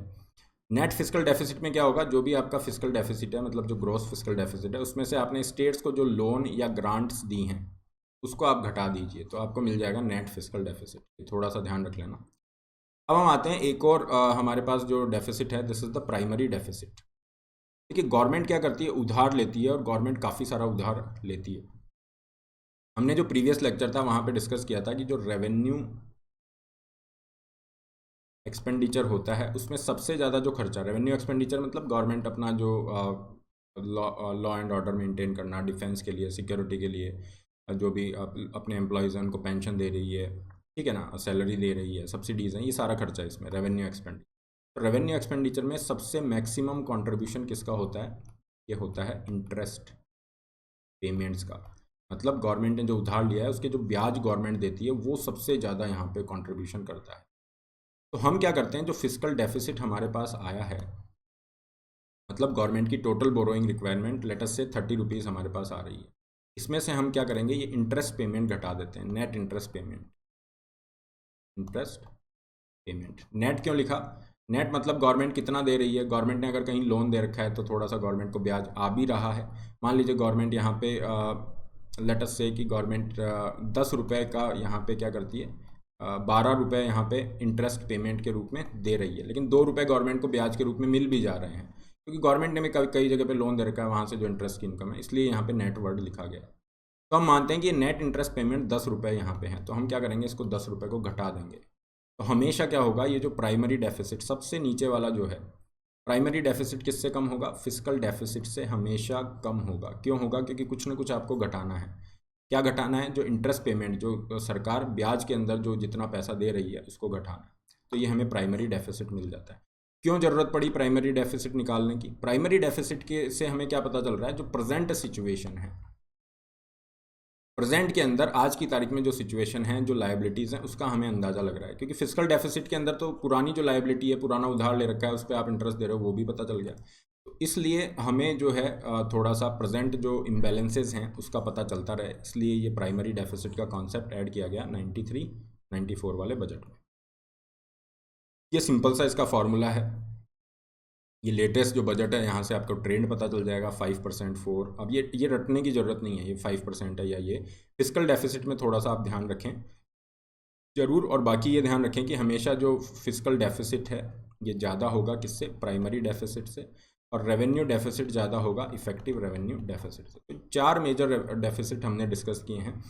नेट फिस्कल डेफिसिट में क्या होगा, जो भी आपका फिस्कल डेफिसिट है, मतलब जो ग्रॉस फिस्कल डेफिसिट है, उसमें से आपने स्टेट्स को जो लोन या ग्रांट्स दी हैं, उसको आप घटा दीजिए तो आपको मिल जाएगा नेट फिस्कल डेफिसिट। थोड़ा सा ध्यान रख लेना। अब हम आते हैं एक और हमारे पास जो डेफिसिट है, this is the primary deficit. देखिए गवर्नमेंट क्या करती है, उधार लेती है, और गवर्नमेंट काफ़ी सारा उधार लेती है। हमने जो प्रीवियस लेक्चर था वहाँ पे डिस्कस किया था कि जो रेवेन्यू एक्सपेंडिचर होता है उसमें सबसे ज़्यादा जो खर्चा, रेवेन्यू एक्सपेंडिचर मतलब गवर्नमेंट अपना जो लॉ एंड ऑर्डर मेंटेन करना, डिफेंस के लिए, सिक्योरिटी के लिए, जो भी अपने एम्प्लॉयज़ हैं उनको पेंशन दे रही है, ठीक है ना, सैलरी दे रही है, सब्सिडीज़ हैं, ये सारा खर्चा है इसमें रेवेन्यू एक्सपेंडिचर। तो रेवेन्यू एक्सपेंडिचर में सबसे मैक्सिमम कंट्रीब्यूशन किसका होता है, ये होता है इंटरेस्ट पेमेंट्स का। मतलब गवर्नमेंट ने जो उधार लिया है उसके जो ब्याज गवर्नमेंट देती है वो सबसे ज़्यादा यहाँ पे कंट्रीब्यूशन करता है। तो हम क्या करते हैं, जो फिस्कल डेफिसिट हमारे पास आया है, मतलब गवर्नमेंट की total borrowing requirement let's say 30 rupees हमारे पास आ रही है, इसमें से हम क्या करेंगे, ये इंटरेस्ट पेमेंट घटा देते हैं, net interest payment. Interest payment net क्यों लिखा, नेट मतलब गवर्नमेंट कितना दे रही है। गवर्नमेंट ने अगर कहीं लोन दे रखा है तो थोड़ा सा गवर्नमेंट को ब्याज आ भी रहा है। मान लीजिए गवर्नमेंट यहाँ पे लेटस से कि गवर्नमेंट 10 रुपये का यहाँ पे क्या करती है, 12 रुपये यहाँ पे इंटरेस्ट पेमेंट के रूप में दे रही है, लेकिन 2 रुपये गवर्नमेंट को ब्याज के रूप में मिल भी जा रहे हैं, क्योंकि गवर्नमेंट ने भी कई कई जगह पे लोन दे रखा है, वहाँ से जो इंटरेस्ट की इनकम है, इसलिए यहाँ पे नेट वर्ड लिखा गया है। तो हम मानते हैं कि नेट इंटरेस्ट पेमेंट 10 रुपये यहाँ पे है, तो हम क्या करेंगे, इसको 10 रुपये को घटा देंगे। तो हमेशा क्या होगा, ये जो प्राइमरी डेफिसिट सबसे नीचे वाला जो है, प्राइमरी डेफिसिट किससे कम होगा, फिस्कल डेफिसिट से हमेशा कम होगा। क्यों होगा, क्योंकि कुछ ना कुछ आपको घटाना है। क्या घटाना है, जो इंटरेस्ट पेमेंट, जो सरकार ब्याज के अंदर जो जितना पैसा दे रही है उसको घटाना है, तो ये हमें प्राइमरी डेफिसिट मिल जाता है। क्यों ज़रूरत पड़ी प्राइमरी डेफिसिट निकालने की, प्राइमरी डेफिसिट के से हमें क्या पता चल रहा है, जो प्रेजेंट सिचुएशन है, प्रेजेंट के अंदर आज की तारीख में जो सिचुएशन है, जो लायबिलिटीज़ हैं, उसका हमें अंदाज़ा लग रहा है। क्योंकि फिस्कल डेफिसिट के अंदर तो पुरानी जो लायबिलिटी है, पुराना उधार ले रखा है, उस पर आप इंटरेस्ट दे रहे हो, वो भी पता चल गया। तो इसलिए हमें जो है थोड़ा सा प्रेजेंट जो इम्बैलेंसेज हैं उसका पता चलता रहे, इसलिए ये प्राइमरी डेफिसिट का कॉन्सेप्ट ऐड किया गया 93-94 वाले बजट में। ये सिंपल सा इसका फॉर्मूला है। ये लेटेस्ट जो बजट है, यहाँ से आपको ट्रेंड पता चल जाएगा 5% 4। अब ये रटने की ज़रूरत नहीं है, ये 5% है या ये फिस्कल डेफिसिट में थोड़ा सा आप ध्यान रखें ज़रूर। और बाकी ये ध्यान रखें कि हमेशा जो फिस्कल डेफिसिट है ये ज़्यादा होगा किससे, प्राइमरी डेफिसिट से, और रेवेन्यू डेफिसिट ज़्यादा होगा इफेक्टिव रेवेन्यू डेफिसिट से। तो 4 मेजर डेफिसिट हमने डिस्कस किए हैं।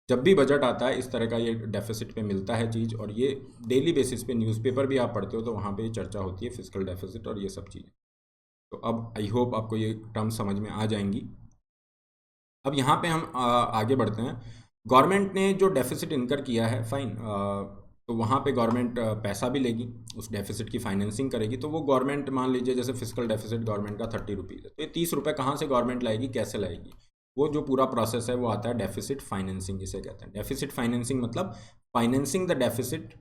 जब भी बजट आता है इस तरह का ये डेफिसिट पे मिलता है चीज़, और ये डेली बेसिस पे न्यूज़पेपर भी आप पढ़ते हो तो वहाँ पे ये चर्चा होती है फिस्कल डेफिसिट और ये सब चीज़ें। तो अब आई होप आपको ये टर्म समझ में आ जाएंगी। अब यहाँ पे हम आगे बढ़ते हैं। गवर्नमेंट ने जो डेफिसिट इनकर किया है, फाइन, तो वहाँ पे गवर्नमेंट पैसा भी लेगी, उस डेफिसिट की फाइनेंसिंग करेगी। तो वो गवर्नमेंट मान लीजिए जैसे फिस्कल डेफिसिट गवर्नमेंट का 30 रुपीज़ है, तो ये 30 रुपये कहाँ से गवर्नमेंट लाएगी, कैसे लाएगी, वो जो पूरा प्रोसेस है वो आता है डेफिसिट फाइनेंसिंग, इसे कहते हैं। डेफिसिट फाइनेंसिंग मतलब फाइनेंसिंग द डेफिसिट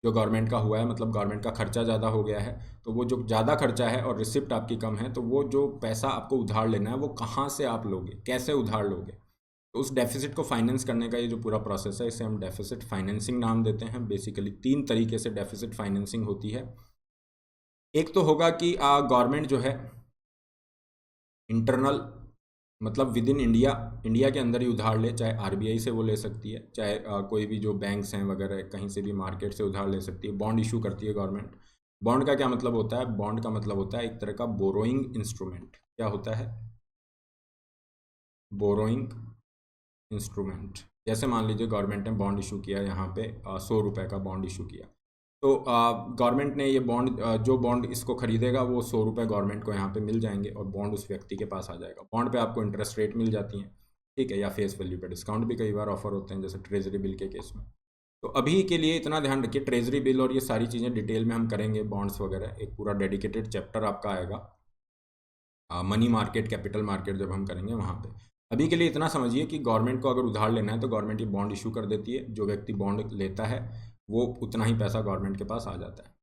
जो गवर्नमेंट का हुआ है, मतलब गवर्नमेंट का खर्चा ज़्यादा हो गया है, तो वो जो ज़्यादा खर्चा है और रिसिप्ट आपकी कम है, तो वो जो पैसा आपको उधार लेना है वो कहाँ से आप लोगे, कैसे उधार लोगे, तो उस डेफिसिट को फाइनेंस करने का ये जो पूरा प्रोसेस है इसे हम डेफिसिट फाइनेंसिंग नाम देते हैं। बेसिकली 3 तरीके से डेफिसिट फाइनेंसिंग होती है। एक तो होगा कि गवर्नमेंट जो है इंटरनल, मतलब विद इन इंडिया, इंडिया के अंदर ही उधार ले, चाहे आरबीआई से वो ले सकती है, चाहे कोई भी जो बैंक्स हैं वगैरह कहीं से भी मार्केट से उधार ले सकती है। बॉन्ड इशू करती है गवर्नमेंट। बॉन्ड का क्या मतलब होता है, बॉन्ड का मतलब होता है एक तरह का बोरोइंग इंस्ट्रूमेंट। क्या होता है, बोरोइंग इंस्ट्रूमेंट। जैसे मान लीजिए गवर्नमेंट ने बॉन्ड इशू किया, यहाँ पे 100 रुपये का बॉन्ड इशू किया, तो गवर्नमेंट ने ये बॉन्ड, जो बॉन्ड इसको खरीदेगा वो 100 रुपये गवर्नमेंट को यहाँ पे मिल जाएंगे और बॉन्ड उस व्यक्ति के पास आ जाएगा। बॉन्ड पे आपको इंटरेस्ट रेट मिल जाती हैं, ठीक है, या फेस वैल्यू पे डिस्काउंट भी कई बार ऑफर होते हैं, जैसे ट्रेजरी बिल के केस में। तो अभी के लिए इतना ध्यान रखिए, ट्रेजरी बिल और ये सारी चीज़ें डिटेल में हम करेंगे, बॉन्ड्स वगैरह एक पूरा डेडिकेटेड चैप्टर आपका आएगा मनी मार्केट, कैपिटल मार्केट जब हम करेंगे वहाँ पे। अभी के लिए इतना समझिए कि गवर्नमेंट को अगर उधार लेना है तो गवर्नमेंट ये बॉन्ड इशू कर देती है, जो व्यक्ति बॉन्ड लेता है वो उतना ही पैसा गवर्नमेंट के पास आ जाता है।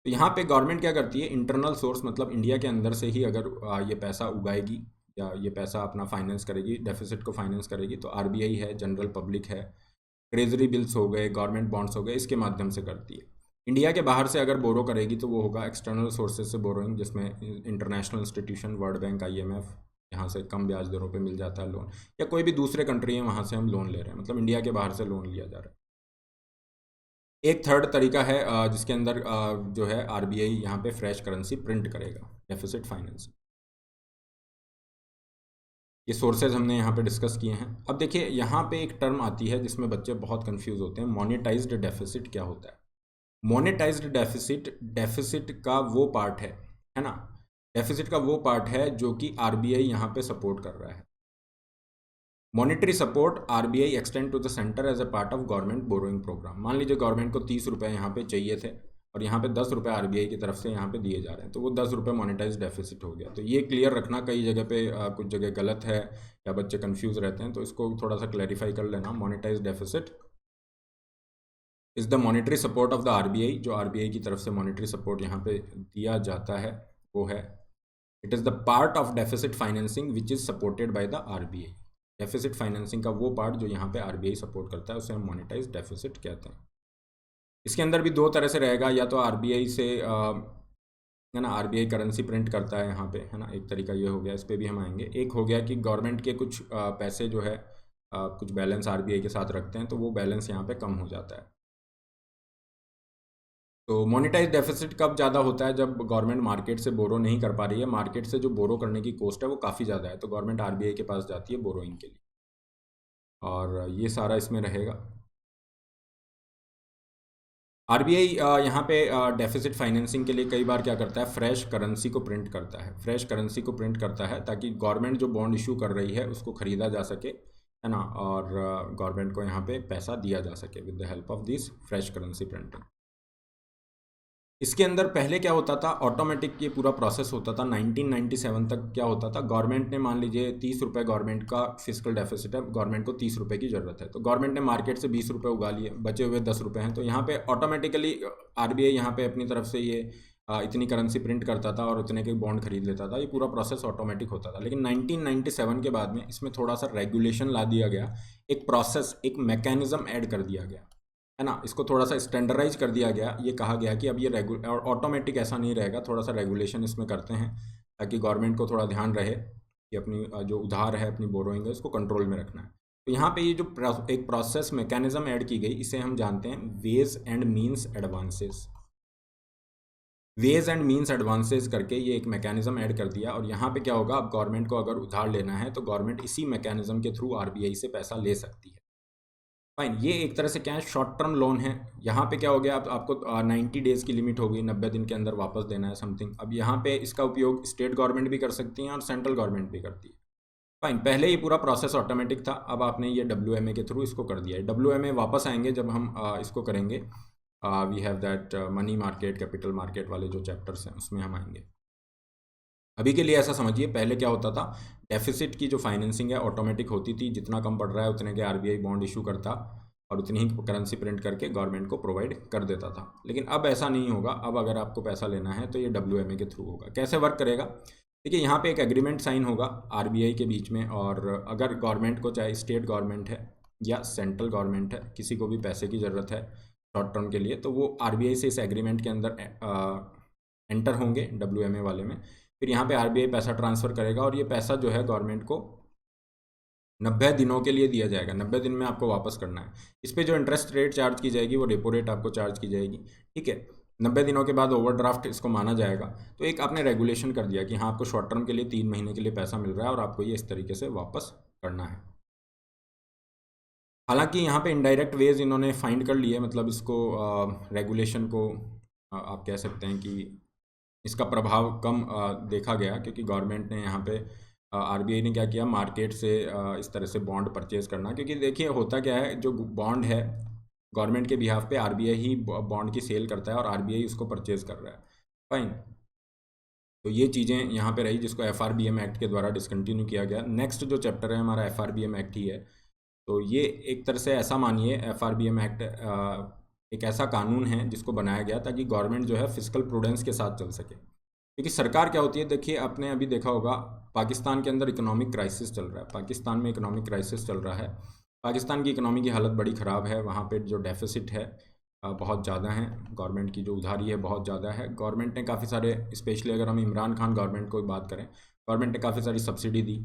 तो यहाँ पे गवर्नमेंट क्या करती है, इंटरनल सोर्स मतलब इंडिया के अंदर से ही अगर ये पैसा उगाएगी या ये पैसा अपना फाइनेंस करेगी, डेफिसिट को फाइनेंस करेगी, तो आरबीआई है, जनरल पब्लिक है, ट्रेजरी बिल्स हो गए, गवर्नमेंट बॉन्ड्स हो गए, इसके माध्यम से करती है। इंडिया के बाहर से अगर बोरो करेगी तो वो होगा एक्सटर्नल सोर्सेज से बोरोइंग, जिसमें international institution, world bank, IMF, यहाँ से कम ब्याज दरों पे मिल जाता है लोन, या कोई भी दूसरे कंट्री है वहाँ से हम लोन ले रहे हैं, मतलब इंडिया के बाहर से लोन लिया जा रहा है। एक थर्ड तरीका है जिसके अंदर जो है आरबीआई यहाँ पे फ्रेश करेंसी प्रिंट करेगा, डेफिसिट फाइनेंसिंग। ये सोर्सेज हमने यहाँ पे डिस्कस किए हैं। अब देखिए यहाँ पे एक टर्म आती है जिसमें बच्चे बहुत कंफ्यूज होते हैं, मोनेटाइज्ड डेफिसिट क्या होता है। मोनेटाइज्ड डेफिसिट, डेफिसिट का वो पार्ट है ना, डेफिसिट का वो पार्ट है जो कि आरबीआई यहाँ पे सपोर्ट कर रहा है। Monetary support RBI extend to the centre as a part of government borrowing programme. मान लीजिए गवर्नमेंट को 30 रुपये यहाँ पे चाहिए थे और यहाँ पे 10 रुपये आरबीआई की तरफ से यहाँ पे दिए जा रहे हैं, तो वो 10 रुपये मोनेटाइज डेफिसिट हो गया। तो ये क्लियर रखना, कई जगह पे कुछ जगह गलत है या बच्चे कंफ्यूज रहते हैं, तो इसको थोड़ा सा क्लैरिफाई कर लेना। Monetise deficit is the monetary support of the RBI, जो आरबीआई की तरफ से मॉनेटरी सपोर्ट यहाँ पे दिया जाता है वो है, it is the part of deficit financing which is supported by the RBI. Deficit financing का वो पार्ट जो यहाँ पे आरबीआई सपोर्ट करता है उसे हम मोनेटाइज डेफिसिट कहते हैं। इसके अंदर भी दो तरह से रहेगा, या तो आरबीआई से है ना, आरबीआई करेंसी प्रिंट करता है यहाँ पे, है ना, एक तरीका ये हो गया, इस पर भी हम आएंगे। एक हो गया कि गवर्नमेंट के कुछ पैसे जो है कुछ बैलेंस आरबीआई के साथ रखते हैं, तो वो बैलेंस यहाँ पे कम हो जाता है। तो मोनेटाइज डेफिसिट कब ज़्यादा होता है, जब गवर्नमेंट मार्केट से बोरो नहीं कर पा रही है, मार्केट से जो बोरो करने की कॉस्ट है वो काफ़ी ज़्यादा है, तो गवर्नमेंट आरबीआई के पास जाती है बोरोइंग के लिए, और ये सारा इसमें रहेगा। आरबीआई यहाँ पे डेफिसिट फाइनेंसिंग के लिए कई बार क्या करता है, फ्रेश करेंसी को प्रिंट करता है। फ्रेश करेंसी को प्रिंट करता है ताकि गवर्नमेंट जो बॉन्ड इशू कर रही है उसको ख़रीदा जा सके, है ना, और गवर्नमेंट को यहाँ पे पैसा दिया जा सके with the help of this fresh currency printing. इसके अंदर पहले क्या होता था, ऑटोमेटिक ये पूरा प्रोसेस होता था। 1997 तक क्या होता था, गवर्नमेंट ने मान लीजिए 30 रुपये गवर्नमेंट का फिजिकल डेफिसिट है, गवर्नमेंट को 30 रुपये की ज़रूरत है, तो गवर्नमेंट ने मार्केट से 20 रुपये उगा लिए, बचे हुए 10 रुपये हैं, तो यहाँ पे ऑटोमेटिकली आरबीआई यहाँ पे अपनी तरफ से ये इतनी करेंसी प्रिंट करता था और उतने के बॉन्ड खरीद लेता था। ये पूरा प्रोसेस ऑटोमेटिक होता था। लेकिन 1997 के बाद में इसमें थोड़ा सा रेगुलेशन ला दिया गया, एक प्रोसेस, एक मैकेनिज्म ऐड कर दिया गया, है ना, इसको थोड़ा सा स्टैंडर्डाइज कर दिया गया। ये कहा गया कि अब ये ऑटोमेटिक ऐसा नहीं रहेगा, थोड़ा सा रेगुलेशन इसमें करते हैं ताकि गवर्नमेंट को थोड़ा ध्यान रहे कि अपनी जो उधार है, अपनी बोरोइंग है, उसको कंट्रोल में रखना है। तो यहाँ पे ये जो एक प्रोसेस मैकेनिज्म ऐड की गई, इसे हम जानते हैं ways and means advances. Ways and means advances करके ये एक मैकेनिज्म ऐड कर दिया, और यहाँ पे क्या होगा, अब गवर्नमेंट को अगर उधार लेना है तो गवर्नमेंट इसी मैकेनिज्म के थ्रू आरबीआई से पैसा ले सकती है। फाइन, ये एक तरह से क्या है, शॉर्ट टर्म लोन है। यहाँ पे क्या हो गया, अब आपको 90 डेज़ की लिमिट हो गई, 90 दिन के अंदर वापस देना है समथिंग। अब यहाँ पे इसका उपयोग स्टेट गवर्नमेंट भी कर सकती हैं और सेंट्रल गवर्नमेंट भी करती है। फाइन, पहले ये पूरा प्रोसेस ऑटोमेटिक था, अब आपने ये WMA के थ्रू इसको कर दिया है। WMA वापस आएंगे जब हम इसको करेंगे, we have that money market, capital market वाले जो चैप्टर्स हैं उसमें हम आएंगे। अभी के लिए ऐसा समझिए, पहले क्या होता था, डेफिसिट की जो फाइनेंसिंग है ऑटोमेटिक होती थी, जितना कम पड़ रहा है उतने के आरबीआई बॉन्ड इशू करता और उतनी ही करेंसी प्रिंट करके गवर्नमेंट को प्रोवाइड कर देता था। लेकिन अब ऐसा नहीं होगा, अब अगर आपको पैसा लेना है तो ये WMA के थ्रू होगा। कैसे वर्क करेगा, देखिए यहाँ पे एक एग्रीमेंट साइन होगा आरबीआई के बीच में, और अगर गवर्नमेंट को, चाहे स्टेट गवर्नमेंट है या सेंट्रल गवर्नमेंट है, किसी को भी पैसे की ज़रूरत है शॉर्ट टर्म के लिए, तो वो आरबीआई से इस एग्रीमेंट के अंदर एंटर होंगे WMA वाले में। फिर यहाँ पे आरबीआई पैसा ट्रांसफ़र करेगा और ये पैसा जो है गवर्नमेंट को 90 दिनों के लिए दिया जाएगा। 90 दिन में आपको वापस करना है। इस पे जो इंटरेस्ट रेट चार्ज की जाएगी वो रेपो रेट आपको चार्ज की जाएगी, ठीक है। 90 दिनों के बाद ओवरड्राफ्ट इसको माना जाएगा। तो एक आपने रेगुलेशन कर दिया कि हाँ, आपको शॉर्ट टर्म के लिए 3 महीने के लिए पैसा मिल रहा है और आपको ये इस तरीके से वापस करना है। हालांकि यहाँ पे इनडायरेक्ट वेज इन्होंने फाइंड कर लिए, मतलब इसको रेगुलेशन को आप कह सकते हैं कि इसका प्रभाव कम देखा गया, क्योंकि गवर्नमेंट ने यहाँ पे आरबीआई ने क्या किया, मार्केट से इस तरह से बॉन्ड परचेज़ करना। क्योंकि देखिए होता क्या है, जो बॉन्ड है गवर्नमेंट के बिहाफ पे आरबीआई ही बॉन्ड की सेल करता है और आरबीआई उसको परचेज़ कर रहा है। फाइन, तो ये चीज़ें यहाँ पे रही जिसको FRBM एक्ट के द्वारा डिसकंटिन्यू किया गया। नेक्स्ट जो चैप्टर है हमारा FRBM एक्ट ही है। तो ये एक तरह से ऐसा मानिए, FRBM एक्ट एक ऐसा कानून है जिसको बनाया गया ताकि गवर्नमेंट जो है फिजिकल प्रूडेंस के साथ चल सके। क्योंकि सरकार क्या होती है, देखिए आपने अभी देखा होगा पाकिस्तान के अंदर इकोनॉमिक क्राइसिस चल रहा है, पाकिस्तान में इकोनॉमिक क्राइसिस चल रहा है, पाकिस्तान की इकोनॉमी की हालत बड़ी ख़राब है, वहाँ पे जो डेफिसिट है बहुत ज़्यादा हैं, गवर्नमेंट की जो उधारी है बहुत ज़्यादा है। गवर्नमेंट ने काफ़ी सारे, स्पेशली अगर हम इमरान खान गवर्नमेंट को बात करें, गवर्नमेंट ने काफ़ी सारी सब्सिडी दी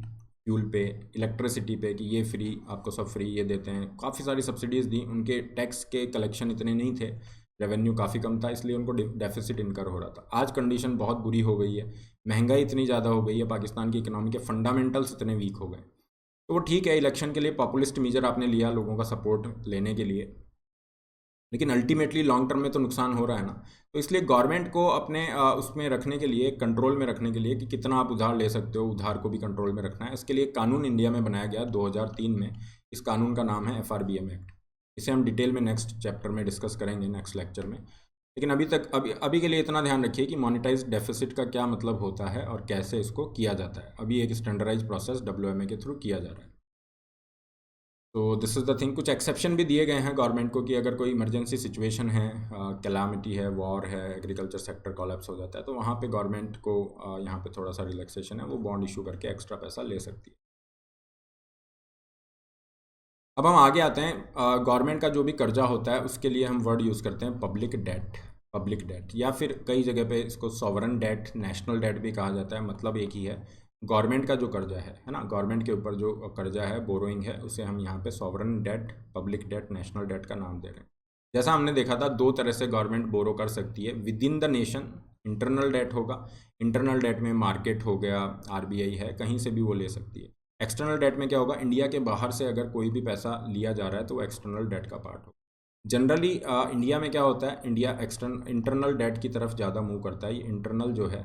फ्यूल पे, इलेक्ट्रिसिटी पे, कि ये फ्री, आपको सब फ्री ये देते हैं। काफ़ी सारी सब्सिडीज़ दी। उनके टैक्स के कलेक्शन इतने नहीं थे, रेवेन्यू काफ़ी कम था, इसलिए उनको डेफिसिट इनकर हो रहा था। आज कंडीशन बहुत बुरी हो गई है, महंगाई इतनी ज़्यादा हो गई है, पाकिस्तान की इकोनॉमी के फंडामेंटल्स इतने वीक हो गए। तो वो ठीक है, इलेक्शन के लिए पॉपुलिस्ट मीजर आपने लिया लोगों का सपोर्ट लेने के लिए, लेकिन अल्टीमेटली लॉन्ग टर्म में तो नुकसान हो रहा है ना। तो इसलिए गवर्नमेंट को अपने उसमें रखने के लिए, कंट्रोल में रखने के लिए, कि कितना आप उधार ले सकते हो, उधार को भी कंट्रोल में रखना है। इसके लिए एक कानून इंडिया में बनाया गया 2003 में। इस कानून का नाम है FRBM एक्ट। इसे हम डिटेल में नेक्स्ट चैप्टर में डिस्कस करेंगे, नेक्स्ट लेक्चर में। लेकिन अभी के लिए इतना ध्यान रखिए कि मोनेटाइज डेफिसिट का क्या मतलब होता है और कैसे इसको किया जाता है। अभी एक स्टैंडर्डाइज प्रोसेस WMA के थ्रू किया जा रहा है। तो दिस इज़ द थिंग। कुछ एक्सेप्शन भी दिए गए हैं गवर्नमेंट को कि अगर कोई इमरजेंसी सिचुएशन है, कैलामिटी है, वॉर है, एग्रीकल्चर सेक्टर कोलैप्स हो जाता है, तो वहाँ पे गवर्नमेंट को यहाँ पे थोड़ा सा रिलैक्सेशन है, वो बॉन्ड इशू करके एक्स्ट्रा पैसा ले सकती है। अब हम आगे आते हैं। गवर्नमेंट का जो भी कर्जा होता है उसके लिए हम वर्ड यूज़ करते हैं पब्लिक डेट। पब्लिक डेट, या फिर कई जगह पे इसको सॉवरन डेट, नेशनल डेट भी कहा जाता है। मतलब एक ही है। गवर्नमेंट का जो कर्जा है ना, गवर्नमेंट के ऊपर जो कर्जा है, बोरोइंग है, उसे हम यहाँ पे sovereign debt, public debt, national debt का नाम दे रहे हैं। जैसा हमने देखा था, दो तरह से गवर्नमेंट बोरो कर सकती है within the nation. Internal debt होगा, इंटरनल डेट में मार्केट हो गया, RBI है, कहीं से भी वो ले सकती है। एक्सटर्नल डेट में क्या होगा, इंडिया के बाहर से अगर कोई भी पैसा लिया जा रहा है तो वो एक्सटर्नल डेट का पार्ट होगा। जनरली इंडिया में क्या होता है, इंडिया इंटरनल डेट की तरफ ज़्यादा मूव करता है। ये इंटरनल जो है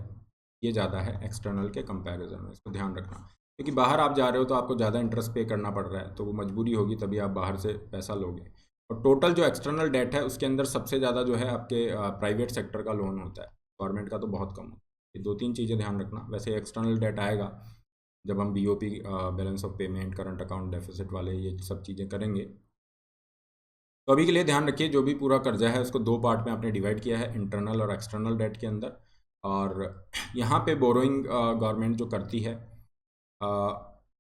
ये ज़्यादा है एक्सटर्नल के कंपैरिजन में, इसको ध्यान रखना। क्योंकि बाहर आप जा रहे हो तो आपको ज़्यादा इंटरेस्ट पे करना पड़ रहा है, तो वो मजबूरी होगी, तभी आप बाहर से पैसा लोगे। और टोटल जो एक्सटर्नल डेट है उसके अंदर सबसे ज़्यादा जो है आपके प्राइवेट सेक्टर का लोन होता है, गवर्नमेंट का तो बहुत कम होता है। ये दो तीन चीज़ें ध्यान रखना। वैसे एक्सटर्नल डेट आएगा जब हम BOP, balance of payment, current account deficit वाले ये सब चीज़ें करेंगे। तो अभी के लिए ध्यान रखिए, जो भी पूरा कर्जा है उसको दो पार्ट में आपने डिवाइड किया है, इंटरनल और एक्सटर्नल डेट के अंदर। और यहाँ पे बोरोइंग गवर्नमेंट जो करती है,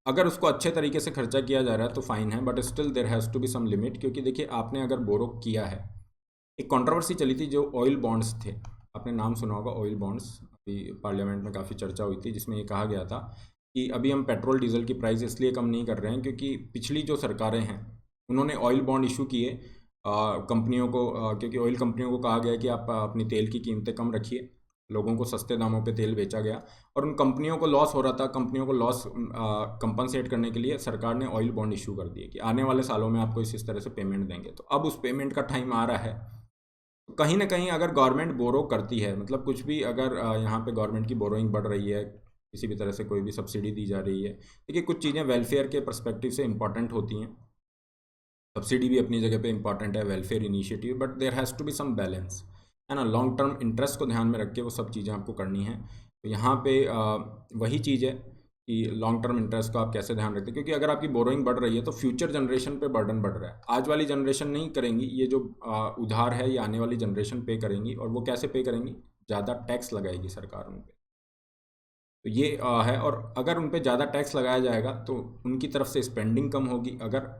अगर उसको अच्छे तरीके से खर्चा किया जा रहा है तो फाइन है, but still there has to be some limit. क्योंकि देखिए, आपने अगर बोरो किया है, एक कंट्रोवर्सी चली थी जो ऑयल बॉन्ड्स थे, आपने नाम सुना होगा ऑयल बॉन्ड्स। अभी पार्लियामेंट में काफ़ी चर्चा हुई थी, जिसमें ये कहा गया था कि अभी हम पेट्रोल डीजल की प्राइस इसलिए कम नहीं कर रहे हैं क्योंकि पिछली जो सरकारें हैं उन्होंने ऑयल बॉन्ड इशू किए कंपनियों को, क्योंकि ऑयल कंपनियों को कहा गया कि आप अपनी तेल की कीमतें कम रखिए, लोगों को सस्ते दामों पे तेल बेचा गया, और उन कंपनियों को लॉस हो रहा था। कंपनियों को लॉस कंपनसेट करने के लिए सरकार ने ऑयल बॉन्ड इशू कर दिए कि आने वाले सालों में आपको इस तरह से पेमेंट देंगे। तो अब उस पेमेंट का टाइम आ रहा है। तो कहीं ना कहीं अगर गवर्नमेंट बोरो करती है, मतलब कुछ भी, अगर यहाँ पे गवर्नमेंट की बोरोइंग बढ़ रही है, किसी भी तरह से कोई भी सब्सिडी दी जा रही है, देखिए कुछ चीज़ें वेलफेयर के पर्सपेक्टिव से इंपॉर्टेंट होती हैं। सब्सिडी भी अपनी जगह पे इंपॉर्टेंट है, welfare initiative, but there has to be some balance, है ना। लॉन्ग टर्म इंटरेस्ट को ध्यान में रख के वो सब चीज़ें आपको करनी है। तो यहाँ पे वही चीज़ है कि लॉन्ग टर्म इंटरेस्ट को आप कैसे ध्यान रखते हैं, क्योंकि अगर आपकी बोरोइंग बढ़ रही है तो फ्यूचर जनरेशन पे बर्डन बढ़ रहा है। आज वाली जनरेशन नहीं करेंगी, ये जो उधार है ये आने वाली जनरेशन पे करेंगी। और वो कैसे पे करेंगी, ज़्यादा टैक्स लगाएगी सरकार उन पे। तो ये है। और अगर उन पे ज़्यादा टैक्स लगाया जाएगा तो उनकी तरफ से स्पेंडिंग कम होगी। अगर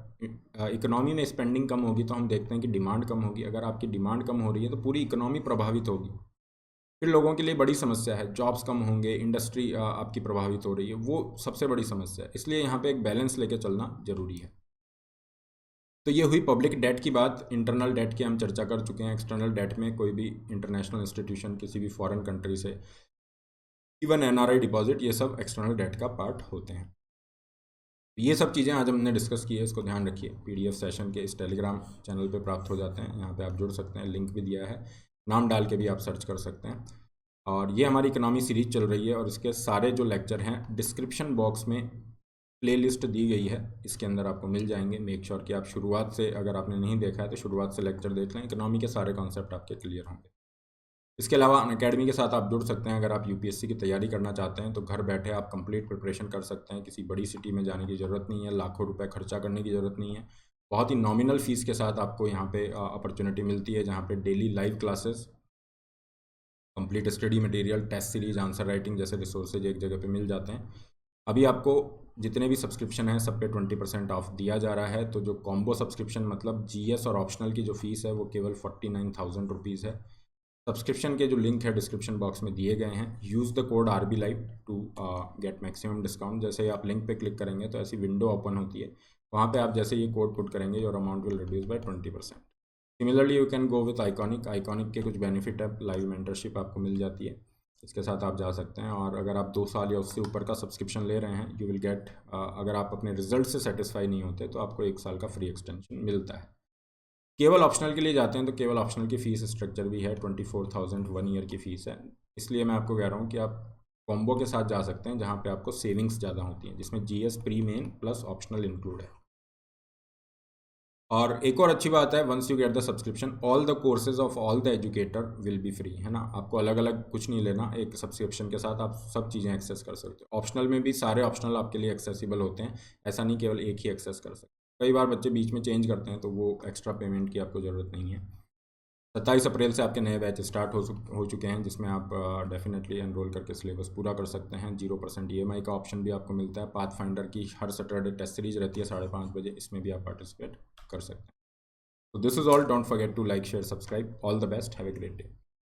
इकोनॉमी में स्पेंडिंग कम होगी तो हम देखते हैं कि डिमांड कम होगी। अगर आपकी डिमांड कम हो रही है तो पूरी इकोनॉमी प्रभावित होगी। फिर लोगों के लिए बड़ी समस्या है, जॉब्स कम होंगे, इंडस्ट्री आपकी प्रभावित हो रही है, वो सबसे बड़ी समस्या है। इसलिए यहाँ पे एक बैलेंस लेके चलना जरूरी है। तो ये हुई पब्लिक डेट की बात। इंटरनल डेट की हम चर्चा कर चुके हैं। एक्सटर्नल डेट में कोई भी इंटरनेशनल इंस्टीट्यूशन किसी भी फॉरेन कंट्री से, इवन NRI डिपॉजिट, ये सब एक्सटर्नल डेट का पार्ट होते हैं। ये सब चीज़ें आज हमने डिस्कस की है, इसको ध्यान रखिए। PDF सेशन के इस टेलीग्राम चैनल पे प्राप्त हो जाते हैं, यहाँ पे आप जुड़ सकते हैं, लिंक भी दिया है, नाम डाल के भी आप सर्च कर सकते हैं। और ये हमारी इकोनॉमी सीरीज चल रही है और इसके सारे जो लेक्चर हैं डिस्क्रिप्शन बॉक्स में प्लेलिस्ट दी गई है, इसके अंदर आपको मिल जाएंगे। मेक श्योर कि आप शुरुआत से, अगर आपने नहीं देखा है तो शुरुआत से लेक्चर देख लें, इकोनॉमी के सारे कॉन्सेप्ट आपके क्लियर होंगे। इसके अलावा अनअकैडमी के साथ आप जुड़ सकते हैं। अगर आप UPSC की तैयारी करना चाहते हैं तो घर बैठे आप कंप्लीट प्रिपरेशन कर सकते हैं। किसी बड़ी सिटी में जाने की ज़रूरत नहीं है, लाखों रुपए खर्चा करने की ज़रूरत नहीं है। बहुत ही नॉमिनल फ़ीस के साथ आपको यहाँ पे अपॉर्चुनिटी मिलती है, जहाँ पे daily live classes, complete study material, test series, answer writing जैसे रिसोर्सेज एक जगह पे मिल जाते हैं। अभी आपको जितने भी सब्सक्रिप्शन हैं सब पे 20% ऑफ दिया जा रहा है। तो जो कॉम्बो सब्सक्रिप्शन मतलब जीएस और ऑप्शनल की जो फ़ीस है वो केवल 49,000 रुपीज़ है। सब्सक्रिप्शन के जो लिंक है डिस्क्रिप्शन बॉक्स में दिए गए हैं। Use the code RB Live to get maximum discount. जैसे ही आप लिंक पे क्लिक करेंगे तो ऐसी विंडो ओपन होती है, वहाँ पे आप जैसे ये कोड पुट करेंगे your amount will reduce by 20%। Similarly you can go with iconic के कुछ बेनिफिट है, लाइव मेंटरशिप आपको मिल जाती है, इसके साथ आप जा सकते हैं। और अगर आप 2 साल या उससे ऊपर का सब्सक्रिप्शन ले रहे हैं यू विल गेट, अगर आप अपने रिजल्ट से सेटिस्फाई नहीं होते तो आपको 1 साल का फ्री एक्सटेंशन मिलता है। केवल ऑप्शनल के लिए जाते हैं तो केवल ऑप्शनल की फ़ीस स्ट्रक्चर भी है, 24,000 1 ईयर की फ़ीस है। इसलिए मैं आपको कह रहा हूँ कि आप कॉम्बो के साथ जा सकते हैं जहाँ पे आपको सेविंग्स ज़्यादा होती हैं, जिसमें GS pre main plus optional include है। और एक और अच्छी बात है, once you get the subscription all the courses of all the educator will be free, है ना। आपको अलग अलग कुछ नहीं लेना, एक सब्सक्रिप्शन के साथ आप सब चीज़ें एक्सेस कर सकते हो। ऑप्शनल में भी सारे ऑप्शनल आपके लिए एक्सेसिबल होते हैं, ऐसा नहीं केवल एक ही एक्सेस कर सकते। कई बार बच्चे बीच में चेंज करते हैं तो वो एक्स्ट्रा पेमेंट की आपको ज़रूरत नहीं है। 27 अप्रैल से आपके नए बैच स्टार्ट हो चुके हैं, जिसमें आप डेफिनेटली एनरोल करके सिलेबस पूरा कर सकते हैं। 0% EMI का ऑप्शन भी आपको मिलता है। पाथ फाइंडर की हर सैटरडे टेस्ट सीरीज रहती है 5:30 बजे, इसमें भी आप पार्टिसिपेट कर सकते हैं। So this is all. Don't forget to like, share, subscribe. All the best. Have a great day.